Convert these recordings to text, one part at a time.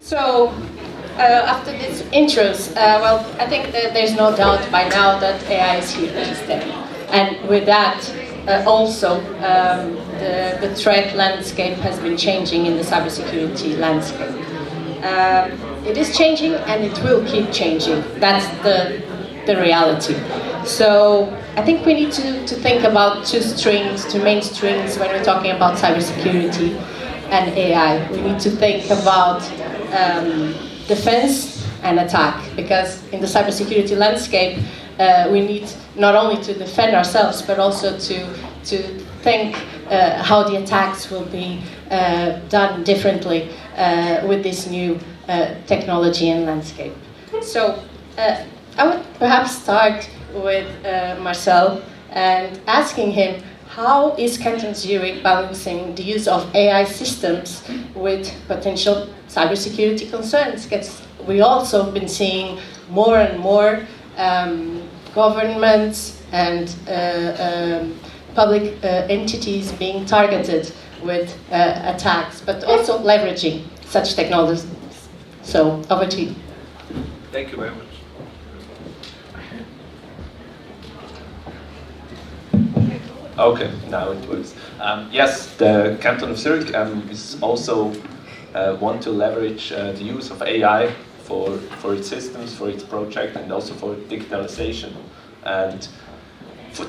So, after these intros, well, I think that there's no doubt by now that AI is here to stay. And with that, also, the threat landscape has been changing in the cybersecurity landscape. It is changing and it will keep changing. That's the reality. So I think we need to think about two main strings when we're talking about cybersecurity and AI. We need to think about defense and attack, because in the cybersecurity landscape, we need not only to defend ourselves, but also to think how the attacks will be done differently with this new technology and landscape. So I would perhaps start with Marcel and asking him, how is Kanton Zurich balancing the use of AI systems with potential cybersecurity concerns? Because we also have been seeing more and more governments and public entities being targeted with attacks, but also leveraging such technologies. So, over to you. Thank you very much. Okay, now it works. Yes, the Canton of Zurich is also want to leverage the use of AI for its systems, for its project, and also for digitalization. And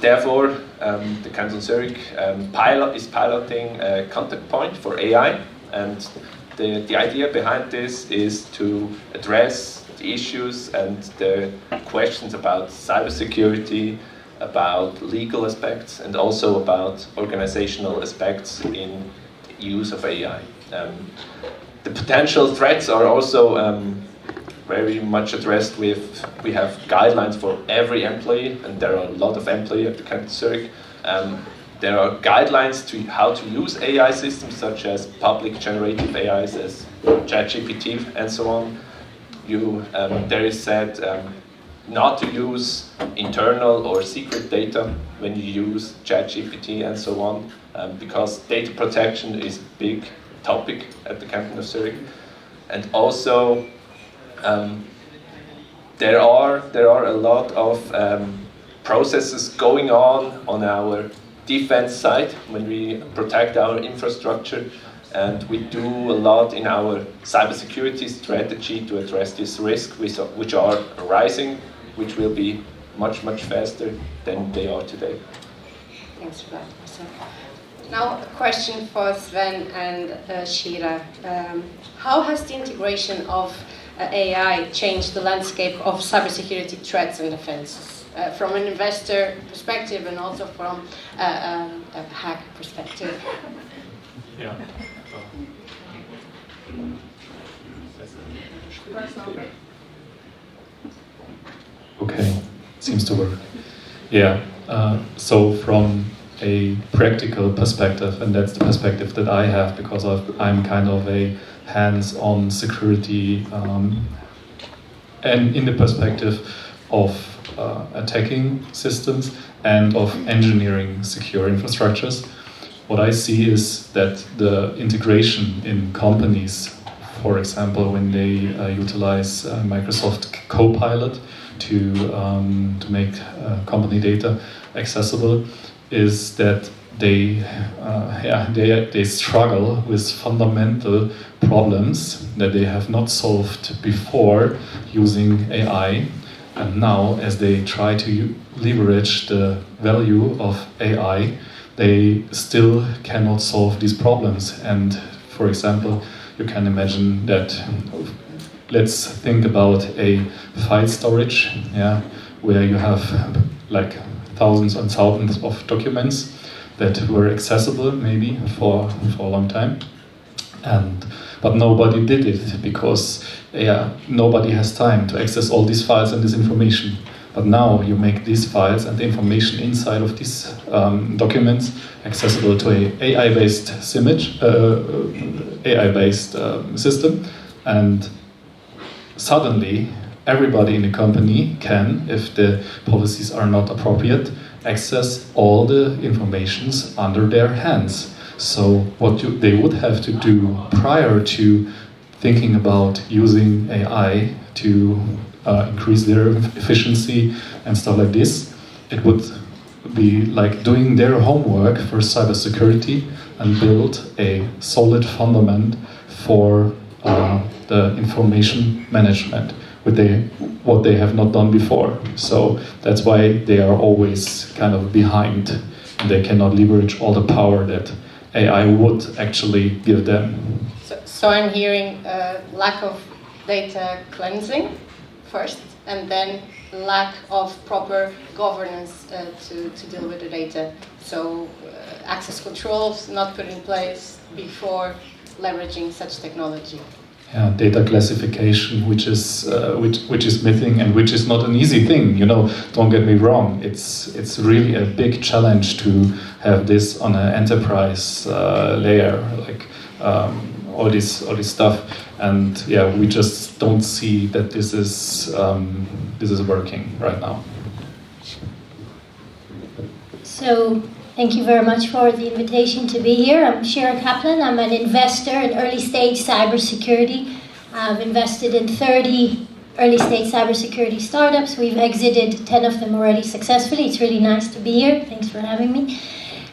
therefore, the Canton Zurich is piloting a contact point for AI. And the idea behind this is to address the issues and the questions about cybersecurity, about legal aspects, and also about organizational aspects in the use of AI. The potential threats are also very much addressed with, we have guidelines for every employee, and there are a lot of employees at the Canton Zurich. There are guidelines to how to use AI systems, such as public generative AIs, as ChatGPT and so on. There is said not to use internal or secret data when you use ChatGPT and so on, because data protection is a big topic at the Canton of Zurich. And also, there are a lot of processes going on our defense side when we protect our infrastructure, and we do a lot in our cybersecurity strategy to address this risk, which are arising, which will be much, much faster than they are today. Thanks for that, Marcel. Now a question for Sven and Shira. How has the integration of AI changed the landscape of cybersecurity threats and defenses? From an investor perspective and also from a hacker perspective? Yeah. Okay, seems to work. Yeah, so from a practical perspective, and that's the perspective that I have because I'm kind of a hands-on security, and in the perspective of attacking systems and of engineering secure infrastructures. What I see is that the integration in companies, for example, when they utilize Microsoft Copilot to make company data accessible, is that they struggle with fundamental problems that they have not solved before using AI. And now, as they try to leverage the value of AI, they still cannot solve these problems. And for example, you can imagine that, let's think about a file storage, yeah, where you have like thousands and thousands of documents that were accessible maybe for a long time. But nobody did it because nobody has time to access all these files and this information. But now you make these files and the information inside of these documents accessible to an AI-based system, and suddenly everybody in the company can, if the policies are not appropriate, access all the informations under their hands. So what they would have to do prior to thinking about using AI to increase their efficiency and stuff like this, it would be like doing their homework for cybersecurity and build a solid fundament for the information management, what they have not done before. So that's why they are always kind of behind, and they cannot leverage all the power that AI would actually give them. So I'm hearing lack of data cleansing first, and then lack of proper governance to deal with the data. So access controls not put in place before leveraging such technology. Yeah, data classification, which is missing, and which is not an easy thing. Don't get me wrong. It's really a big challenge to have this on an enterprise layer, like all this stuff. And yeah, we just don't see that this is working right now. So, thank you very much for the invitation to be here. I'm Shira Kaplan. I'm an investor in early-stage cybersecurity. I've invested in 30 early-stage cybersecurity startups. We've exited 10 of them already successfully. It's really nice to be here. Thanks for having me.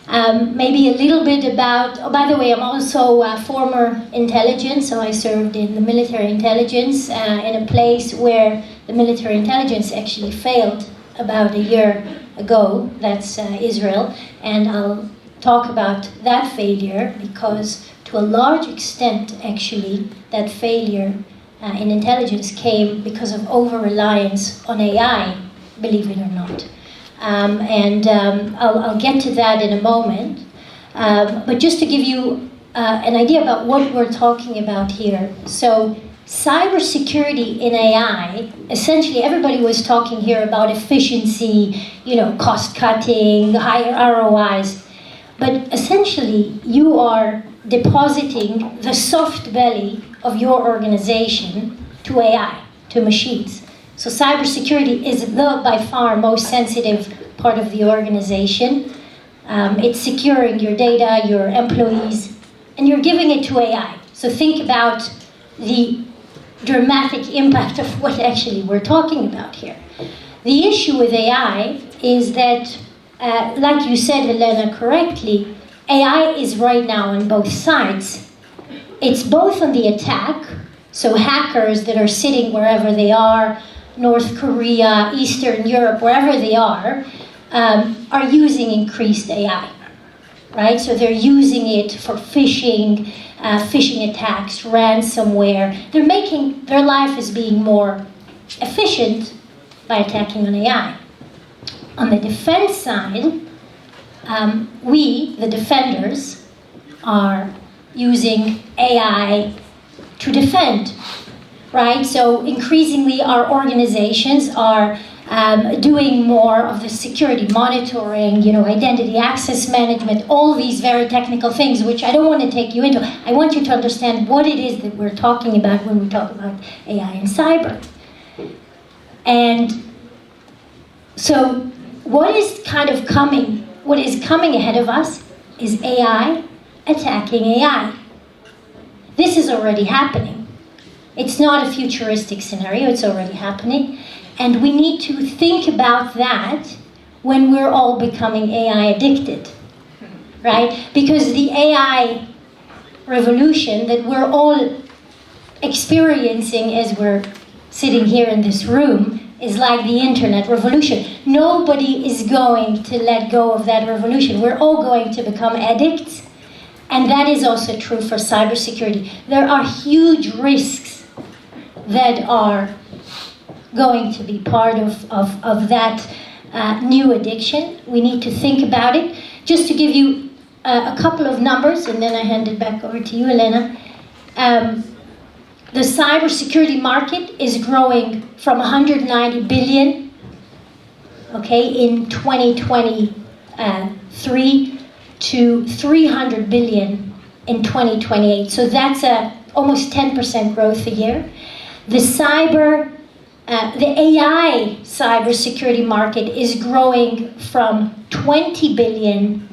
Maybe a little bit about, oh, by the way, I'm also former intelligence, so I served in the military intelligence in a place where the military intelligence actually failed about a year ago. That's Israel, and I'll talk about that failure because to a large extent, actually, that failure in intelligence came because of over-reliance on AI, believe it or not. I'll get to that in a moment. But just to give you an idea about what we're talking about here. So cybersecurity in AI, essentially everybody was talking here about efficiency, cost cutting, higher ROIs. But essentially you are depositing the soft belly of your organization to AI, to machines. So cybersecurity is the, by far, most sensitive part of the organization. It's securing your data, your employees, and you're giving it to AI. So think about the dramatic impact of what actually we're talking about here. The issue with AI is that, like you said, Helena, correctly, AI is right now on both sides. It's both on the attack, so hackers that are sitting wherever they are, North Korea, Eastern Europe, wherever they are using increased AI, right? So they're using it for phishing attacks, ransomware. They're making their life is being more efficient by attacking on AI. On the defense side, we, the defenders, are using AI to defend. Right, so increasingly our organizations are doing more of the security monitoring, identity access management, all these very technical things, which I don't want to take you into. I want you to understand what it is that we're talking about when we talk about AI and cyber. And so what is coming ahead of us is AI attacking AI. This is already happening. It's not a futuristic scenario, it's already happening. And we need to think about that when we're all becoming AI addicted, right? Because the AI revolution that we're all experiencing as we're sitting here in this room is like the internet revolution. Nobody is going to let go of that revolution. We're all going to become addicts. And that is also true for cybersecurity. There are huge risks that are going to be part of that new addiction. We need to think about it. Just to give you a couple of numbers, and then I hand it back over to you, Helena. The cybersecurity market is growing from 190 billion, in 2023 to 300 billion in 2028. So that's almost 10% growth a year. The AI cybersecurity market is growing from 20 billion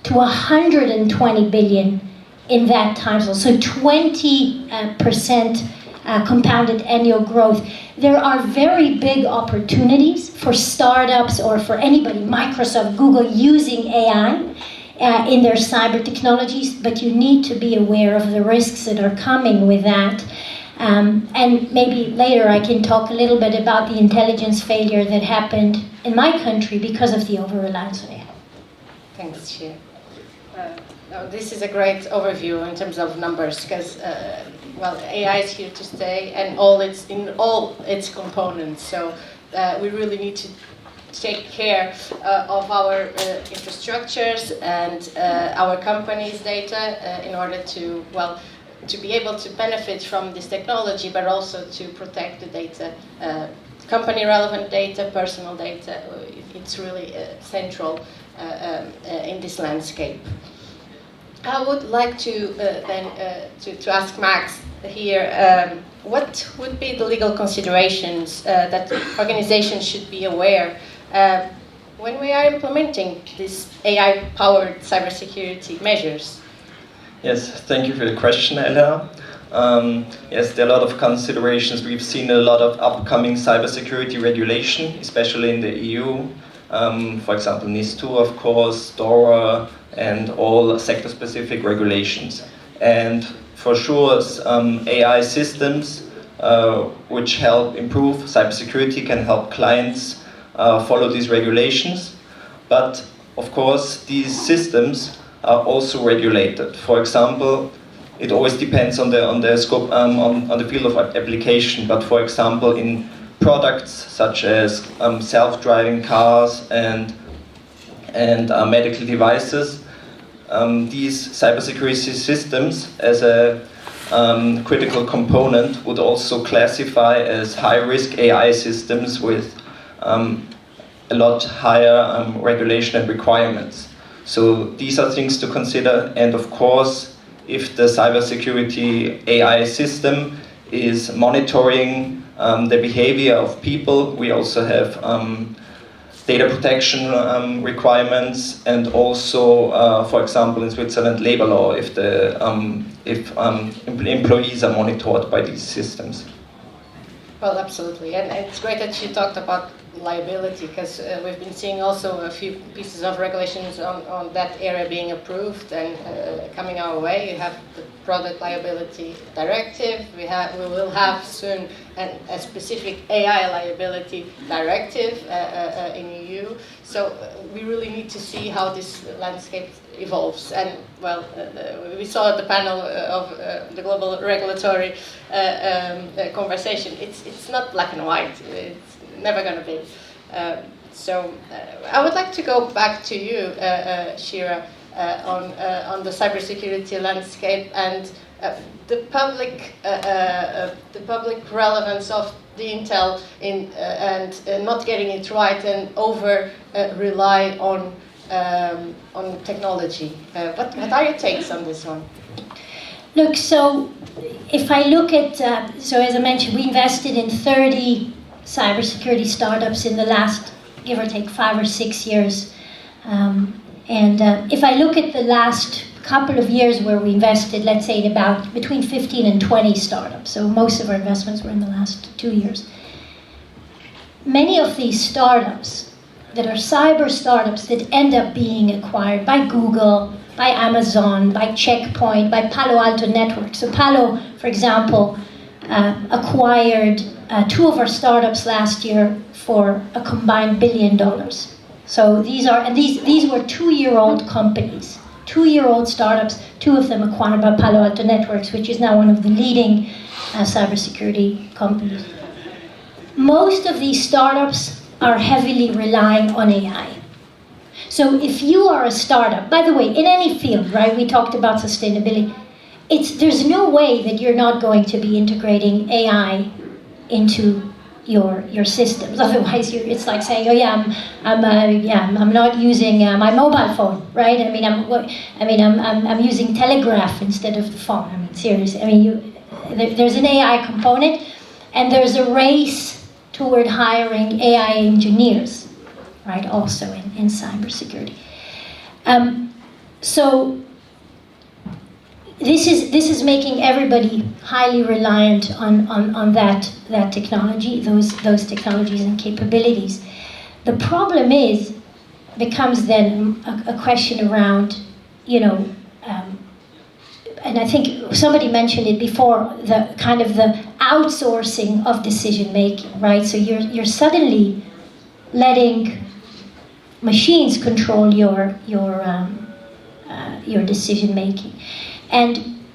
to 120 billion in that time zone. So 20% compounded annual growth. There are very big opportunities for startups or for anybody, Microsoft, Google, using AI in their cyber technologies, but you need to be aware of the risks that are coming with that. And maybe later I can talk a little bit about the intelligence failure that happened in my country because of the over-reliance on AI. Thanks, Shira. This is a great overview in terms of numbers, because well, AI is here to stay, and in all its components. So we really need to take care of our infrastructures and our company's data in order to, well, to be able to benefit from this technology, but also to protect the data, company relevant data, personal data. It's really central in this landscape. I would like to to ask Max here, what would be the legal considerations that organizations should be aware when we are implementing these AI-powered cybersecurity measures? Yes, thank you for the question, Ella. Yes, there are a lot of considerations. We've seen a lot of upcoming cybersecurity regulation, especially in the EU. For example, NIS2, of course, DORA, and all sector-specific regulations. And for sure, AI systems which help improve cybersecurity can help clients follow these regulations. But of course, these systems are also regulated. For example, it always depends on the scope, on the field of application. But for example, in products such as self-driving cars and medical devices, these cybersecurity systems as a critical component would also classify as high-risk AI systems with a lot higher regulation and requirements. So these are things to consider, and of course, if the cybersecurity AI system is monitoring the behavior of people, we also have data protection requirements, and also, for example, in Switzerland, labor law, if employees are monitored by these systems. Well, absolutely, and it's great that you talked about liability, because we've been seeing also a few pieces of regulations on that area being approved and coming our way. You have the Product Liability Directive. We will have soon a specific AI liability directive in EU. So we really need to see how this landscape evolves. And well, we saw at the panel of the global regulatory conversation. It's not black and white. It's never going to be. So I would like to go back to you, Shira, on the cybersecurity landscape and the public relevance of the intel and not getting it right and over rely on technology. What are your takes on this one? Look, so if I look at, so as I mentioned, we invested in 30 cybersecurity startups in the last, give or take, 5 or 6 years. If I look at the last couple of years where we invested, let's say in about between 15 and 20 startups, so most of our investments were in the last 2 years. Many of these startups that are cyber startups that end up being acquired by Google, by Amazon, by Checkpoint, by Palo Alto Networks. So Palo, for example, acquired 2 of our startups last year for a combined $1 billion. So these were 2-year-old companies, 2-year-old startups, 2 of them acquired by Palo Alto Networks, which is now one of the leading cybersecurity companies. Most of these startups are heavily relying on AI. So if you are a startup, by the way, in any field, right, we talked about sustainability, there's no way that you're not going to be integrating AI into your systems. Otherwise, it's like saying, "Oh yeah, I'm not using my mobile phone, right? I'm using Telegraph instead of the phone. I mean, seriously. I mean, there's an AI component, and there's a race toward hiring AI engineers, right? Also in cybersecurity. So this is making everybody highly reliant on that technology, those technologies and capabilities. The problem becomes then a question around, and I think somebody mentioned it before, the kind of the outsourcing of decision making, right? So you're suddenly letting machines control your decision making. And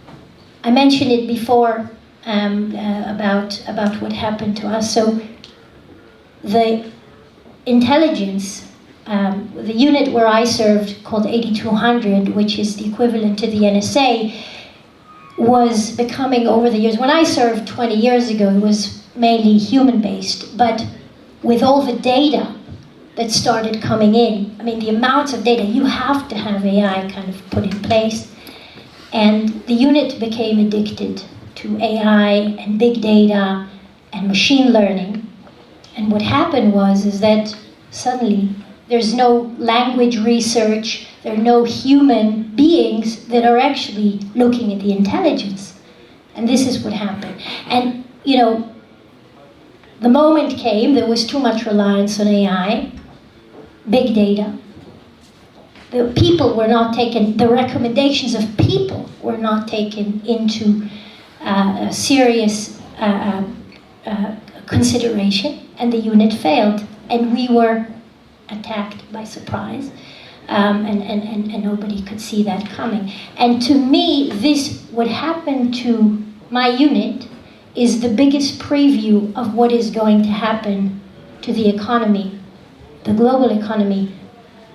I mentioned it before about what happened to us. So the intelligence, the unit where I served, called 8200, which is the equivalent to the NSA, was becoming, over the years, when I served 20 years ago, it was mainly human-based, but with all the data that started coming in, I mean, the amounts of data, you have to have AI kind of put in place. And the unit became addicted to AI and big data and machine learning. And what happened is that suddenly there's no language research, there are no human beings that are actually looking at the intelligence. And this is what happened. And, the moment came, there was too much reliance on AI, big data. The people were not taken, the recommendations of people were not taken into serious consideration, and the unit failed. And we were attacked by surprise, and nobody could see that coming. And to me, what happened to my unit is the biggest preview of what is going to happen to the economy, the global economy,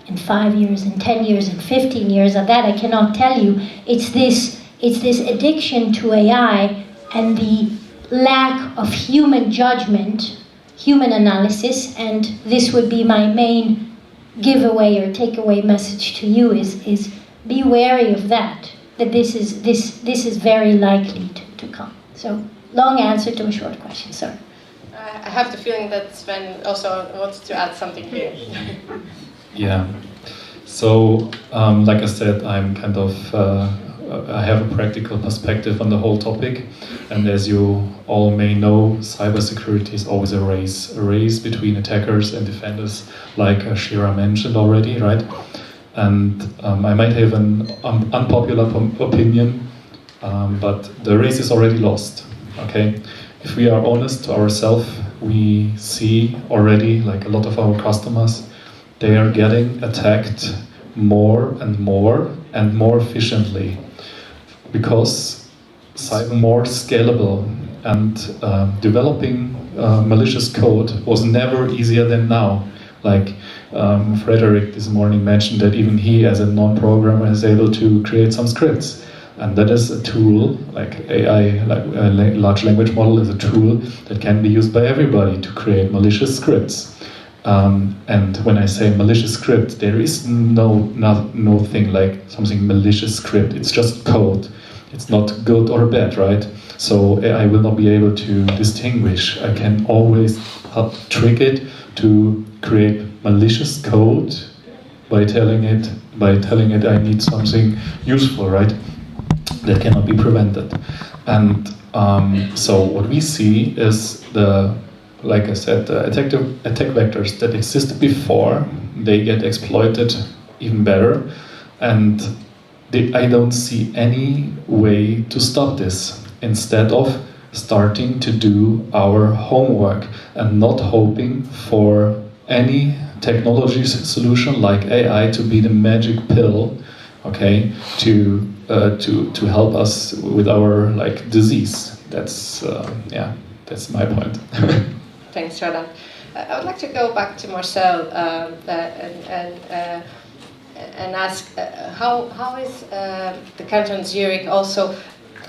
in 5 years, in 10 years, in 15 years. Of that I cannot tell you. It's this addiction to AI and the lack of human judgment, human analysis, and this would be my main giveaway or takeaway message to you is be wary of that this is very likely to come. So, long answer to a short question, sorry. I have the feeling that Sven also wants to add something here. Yeah. So, like I said, I'm kind of, I have a practical perspective on the whole topic. And as you all may know, cybersecurity is always a race between attackers and defenders, like Shira mentioned already, right? And I might have an unpopular opinion, but the race is already lost, okay? If we are honest to ourselves, we see already, like a lot of our customers, they are getting attacked more and more efficiently because cyber more scalable, and developing malicious code was never easier than now. Like Frederick this morning mentioned that even he, as a non-programmer, is able to create some scripts. And that is a tool, like AI, like a large language model is a tool that can be used by everybody to create malicious scripts. And when I say malicious script, there is no thing like something malicious script. It's just code. It's not good or bad, right? So I will not be able to distinguish. I can always trick it to create malicious code by telling it I need something useful, right? That cannot be prevented. And so what we see is like I said, the attack vectors that existed before, they get exploited even better. And I don't see any way to stop this, instead of starting to do our homework and not hoping for any technology solution like AI to be the magic pill, okay, to help us with our like disease. That's my point. Thanks, Shira. I would like to go back to Marcel and ask how is the Kanton Zurich also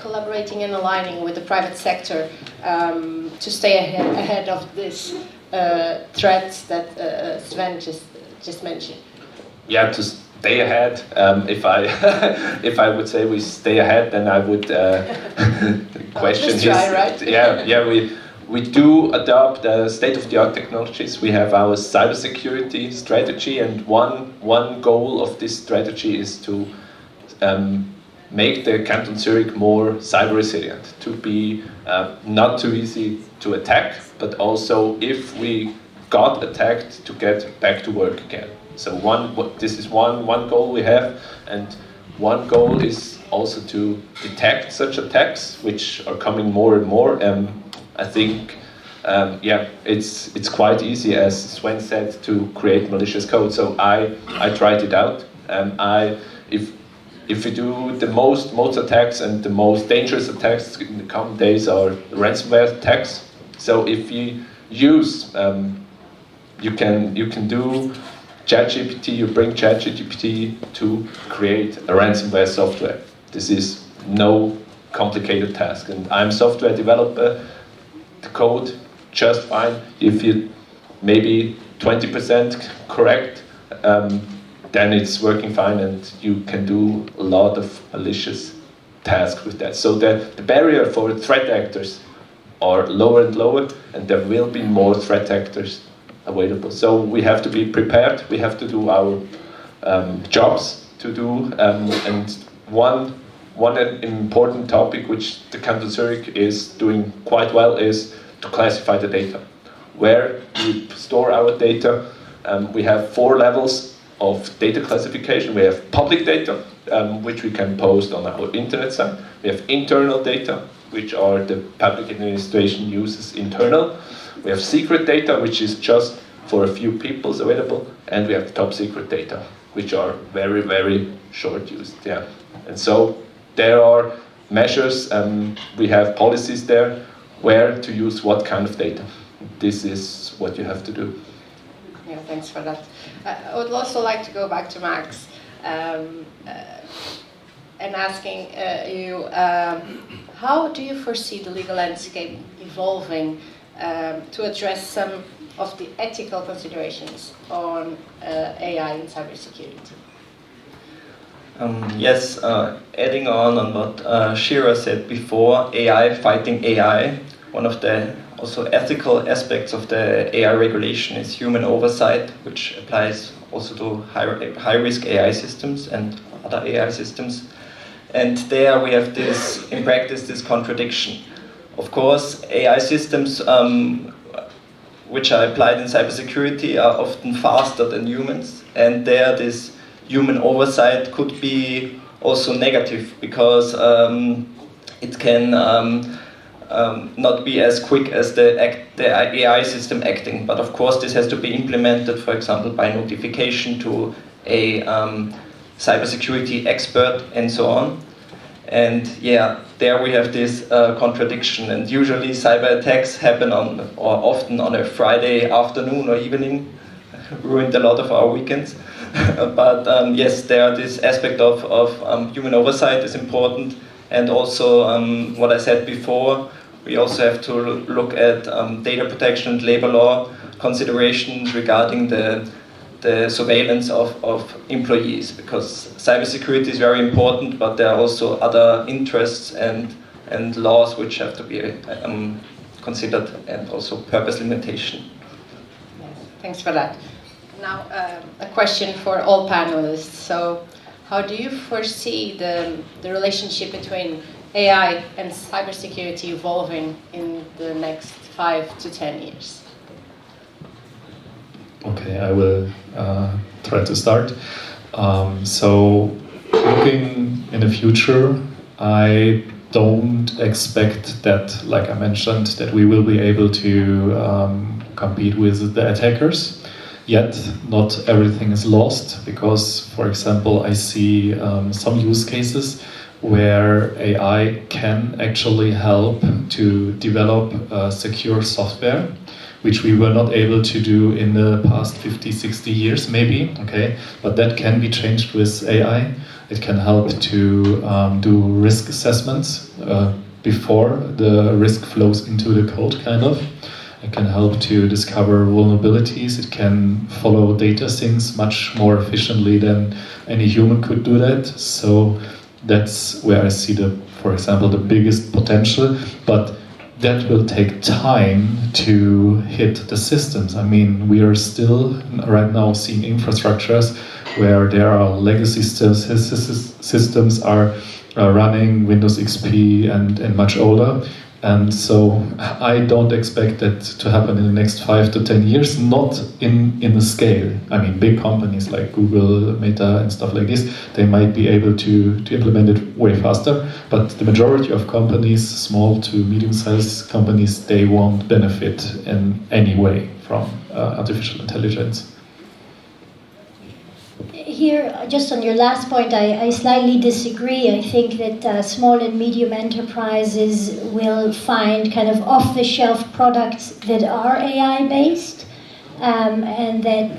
collaborating and aligning with the private sector to stay ahead of this threats that Sven just mentioned? Yeah, to stay ahead. If I would say we stay ahead, then I would question his. Try, right? Yeah. We do adopt state-of-the-art technologies. We have our cybersecurity strategy, and one goal of this strategy is to make the Canton Zurich more cyber resilient, to be not too easy to attack, but also if we got attacked, to get back to work again. So this is one goal we have, and one goal is also to detect such attacks, which are coming more and more. I think, it's quite easy, as Sven said, to create malicious code. So I tried it out. If we do the most attacks and the most dangerous attacks in the coming days are ransomware attacks. So if you use, you can do ChatGPT, you bring ChatGPT to create a ransomware software. This is no complicated task, and I'm a software developer. The code just fine. If you maybe 20% correct, then it's working fine, and you can do a lot of malicious tasks with that. So the barrier for threat actors are lower and lower, and there will be more threat actors available. So we have to be prepared. We have to do our jobs to do, and one important topic which the Canton Zurich is doing quite well is to classify the data. Where we store our data, we have 4 levels of data classification. We have public data, which we can post on our internet site. We have internal data, which are the public administration uses internal. We have secret data, which is just for a few people available, and we have top secret data, which are very, very short used. Yeah, and so there are measures. We have policies there where to use what kind of data. This is what you have to do. Yeah, thanks for that. I would also like to go back to Max and asking you, how do you foresee the legal landscape evolving to address some of the ethical considerations on AI in cybersecurity? Yes, adding on what Shira said before, AI fighting AI, one of the also ethical aspects of the AI regulation is human oversight, which applies also to high-risk AI systems and other AI systems. And there we have this, in practice, this contradiction. Of course, AI systems which are applied in cybersecurity are often faster than humans, and there this human oversight could be also negative, because it can not be as quick as the AI system acting. But of course this has to be implemented, for example, by notification to a cybersecurity expert and so on. And yeah, there we have this contradiction, and usually cyber attacks happen often on a Friday afternoon or evening, ruined a lot of our weekends. But yes, there this aspect of human oversight is important, and also what I said before, we also have to look at data protection and labor law considerations regarding the surveillance of employees, because cybersecurity is very important, but there are also other interests and laws which have to be considered, and also purpose limitation. Yes, thanks for that. Now, a question for all panelists. So, how do you foresee the relationship between AI and cybersecurity evolving in the next 5 to 10 years? Okay, I will try to start. So, looking in the future, I don't expect that, like I mentioned, that we will be able to compete with the attackers. Yet, not everything is lost, because, for example, I see some use cases where AI can actually help to develop secure software, which we were not able to do in the past 50, 60 years maybe, okay? But that can be changed with AI. It can help to do risk assessments before the risk flows into the code, kind of. It can help to discover vulnerabilities. It can follow data sinks much more efficiently than any human could do that. So that's where I see for example, the biggest potential. But that will take time to hit the systems. I mean, we are still right now seeing infrastructures where there are legacy systems are running Windows XP and much older. And so I don't expect that to happen in the next 5 to 10 years, not in the scale. I mean, big companies like Google, Meta and stuff like this, they might be able to implement it way faster, but the majority of companies, small to medium-sized companies, they won't benefit in any way from artificial intelligence. Here, just on your last point, I slightly disagree. I think that small and medium enterprises will find kind of off-the-shelf products that are AI-based, and that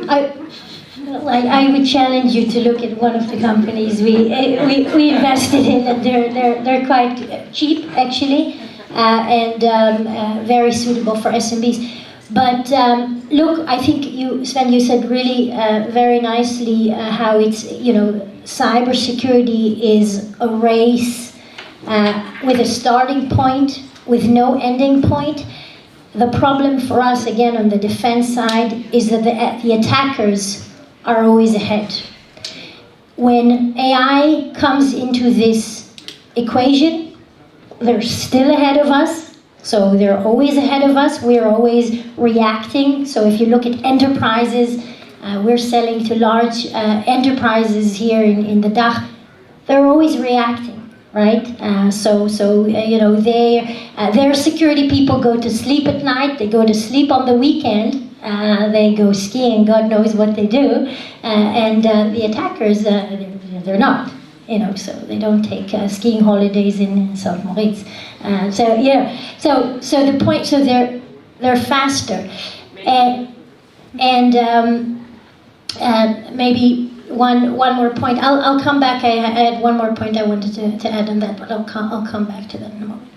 I would challenge you to look at one of the companies we invested in, and they're quite cheap actually, and very suitable for SMBs. But look, I think Sven, you said really very nicely how it's, cybersecurity is a race with a starting point, with no ending point. The problem for us, again, on the defense side, is that the attackers are always ahead. When AI comes into this equation, they're still ahead of us. So they're always ahead of us, we're always reacting. So if you look at enterprises, we're selling to large enterprises here in the DACH, they're always reacting, right? Their security people go to sleep at night, they go to sleep on the weekend, they go skiing, God knows what they do, and the attackers, they're not. So they don't take skiing holidays in St. Moritz. So the point, so they're faster, and maybe one more point. I'll come back. I had one more point I wanted to add on that, but I'll come back to that in a moment.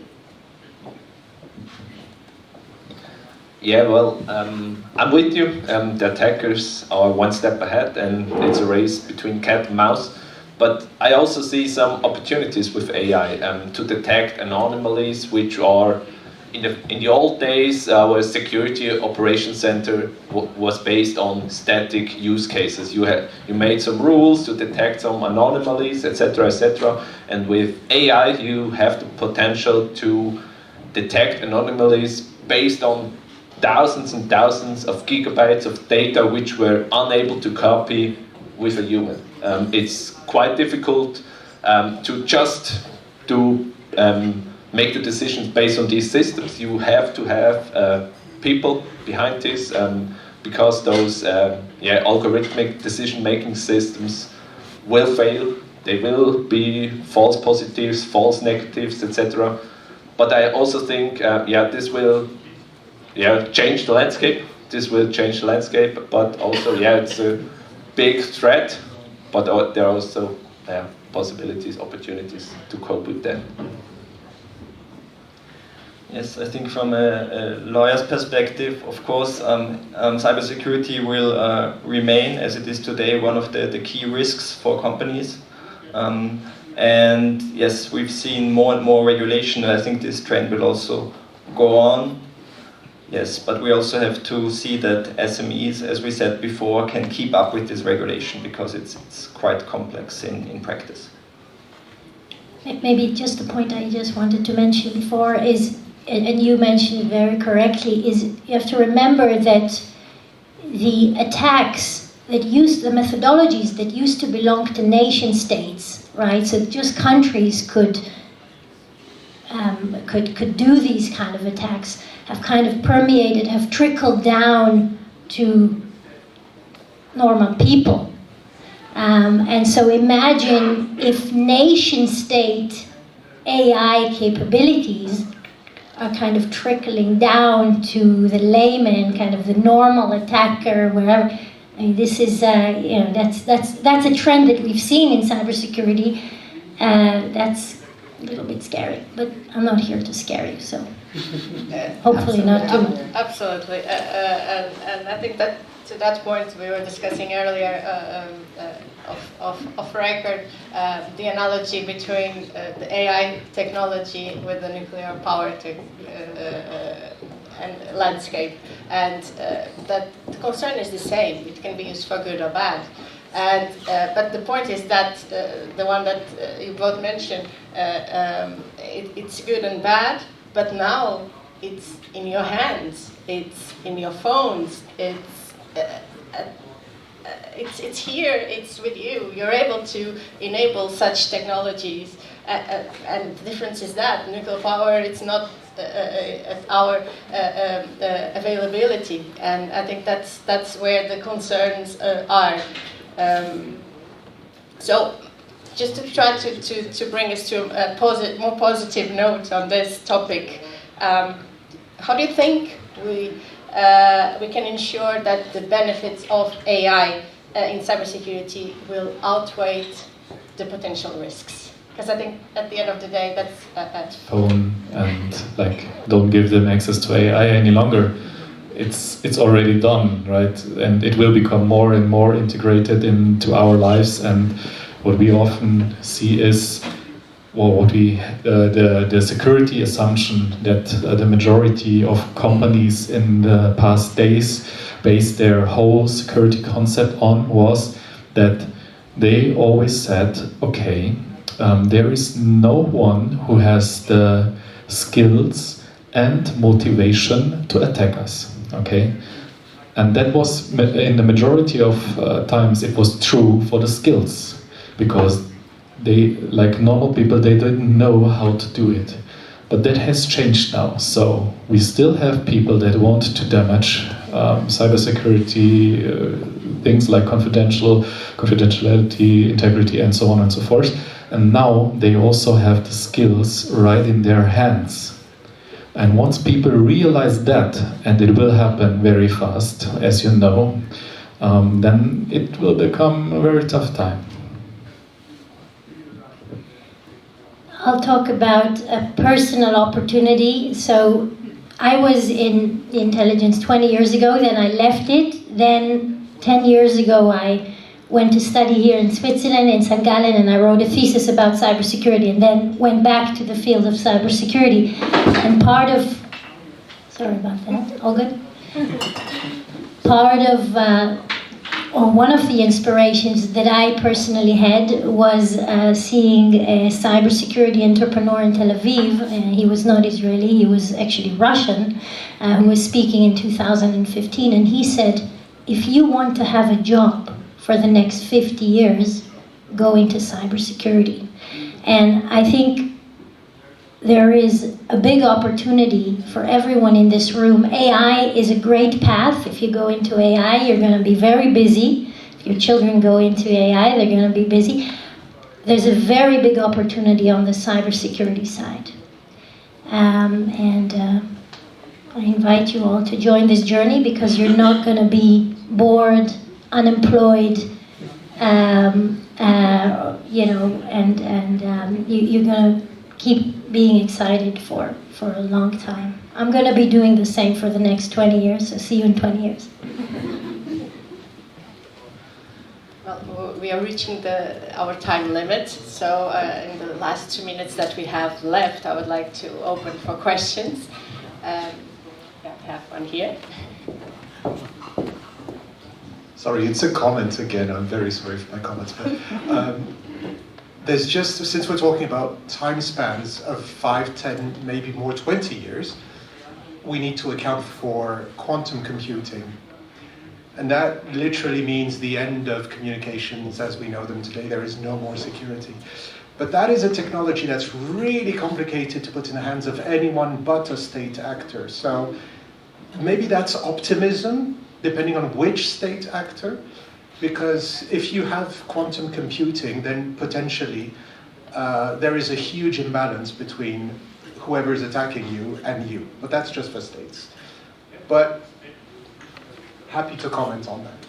Yeah, well, I'm with you. The attackers are one step ahead, and it's a race between cat and mouse. But I also see some opportunities with AI to detect anomalies, which are in the old days. Our security operations center was based on static use cases. You made some rules to detect some anomalies, etc., etc. And with AI, you have the potential to detect anomalies based on thousands and thousands of gigabytes of data which were unable to copy with a human. It's quite difficult to just make the decisions based on these systems. You have to have people behind this because those algorithmic decision-making systems will fail. They will be false positives, false negatives, etc. But I also think this will change the landscape. This will change the landscape, but also it's a big threat. But there are also possibilities, opportunities to cope with that. Yes, I think from a lawyer's perspective, of course, cybersecurity will remain, as it is today, one of the key risks for companies. And yes, we've seen more and more regulation, and I think this trend will also go on. Yes, but we also have to see that SMEs, as we said before, can keep up with this regulation because it's quite complex in practice. Maybe just the point I just wanted to mention before is, and you mentioned very correctly, is you have to remember that the attacks that the methodologies that used to belong to nation states, right? So just countries could do these kind of attacks, have kind of permeated, have trickled down to normal people. And so imagine if nation-state AI capabilities are kind of trickling down to the layman, kind of the normal attacker, wherever. I mean, this is, that's a trend that we've seen in cybersecurity. That's a little bit scary, but I'm not here to scare you, so hopefully not too much. Absolutely, and I think that to that point we were discussing earlier off record, the analogy between the AI technology with the nuclear power and landscape, and that the concern is the same. It can be used for good or bad. And but the point is that the one that you both mentioned, it's good and bad, but now it's in your hands, it's in your phones, it's here, it's with you. You're able to enable such technologies, and the difference is that nuclear power, it's not at our availability, and I think that's where the concerns are. So, just to try to bring us to a more positive note on this topic, how do you think we can ensure that the benefits of AI in cybersecurity will outweigh the potential risks? Because I think at the end of the day, that's phone and don't give them access to AI any longer. It's already done, right? And it will become more and more integrated into our lives. And what we often see is, the security assumption that the majority of companies in the past days based their whole security concept on was that they always said, okay, there is no one who has the skills and motivation to attack us, okay? And that was, in the majority of times, it was true for the skills, because they, like normal people, they didn't know how to do it. But that has changed now, so we still have people that want to damage cybersecurity, things like confidentiality, integrity, and so on and so forth. And now they also have the skills right in their hands. And once people realize that, and it will happen very fast, as you know, then it will become a very tough time. I'll talk about a personal opportunity. So I was in intelligence 20 years ago, then I left it. Then 10 years ago I went to study here in Switzerland, in St. Gallen, and I wrote a thesis about cybersecurity, and then went back to the field of cybersecurity. And part of, sorry about that, all good? Part of, or one of the inspirations that I personally had was seeing a cybersecurity entrepreneur in Tel Aviv, and he was not Israeli, he was actually Russian, who was speaking in 2015, and he said, if you want to have a job for the next 50 years, go into cybersecurity. And I think there is a big opportunity for everyone in this room. AI is a great path. If you go into AI, you're going to be very busy. If your children go into AI, they're going to be busy. There's a very big opportunity on the cybersecurity side. I invite you all to join this journey, because you're not going to be bored, unemployed, you're going to keep being excited for a long time. I'm going to be doing the same for the next 20 years, so see you in 20 years. Well, we are reaching our time limit, so in the last 2 minutes that we have left, I would like to open for questions. We have one here. Sorry, it's a comment again. I'm very sorry for my comments, but there's just, since we're talking about time spans of 5, 10, maybe more 20 years, we need to account for quantum computing. And that literally means the end of communications as we know them today. There is no more security. But that is a technology that's really complicated to put in the hands of anyone but a state actor. So maybe that's optimism, depending on which state actor, because if you have quantum computing, then potentially there is a huge imbalance between whoever is attacking you and you. But that's just for states. But happy to comment on that.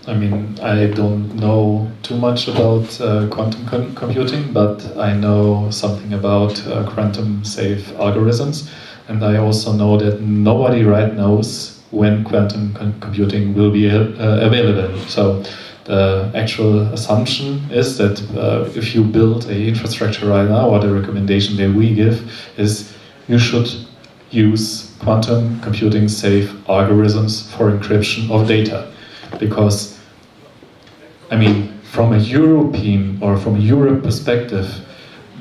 I mean, I don't know too much about quantum computing, but I know something about quantum-safe algorithms. And I also know that nobody right knows when quantum computing will be available. So the actual assumption is that if you build an infrastructure right now, or the recommendation that we give is you should use quantum computing safe algorithms for encryption of data. Because I mean, from a European or from a Europe perspective,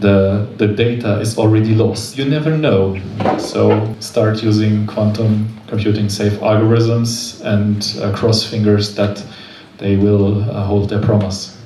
the data is already lost. You never know. So start using quantum computing safe algorithms and cross fingers that they will hold their promise.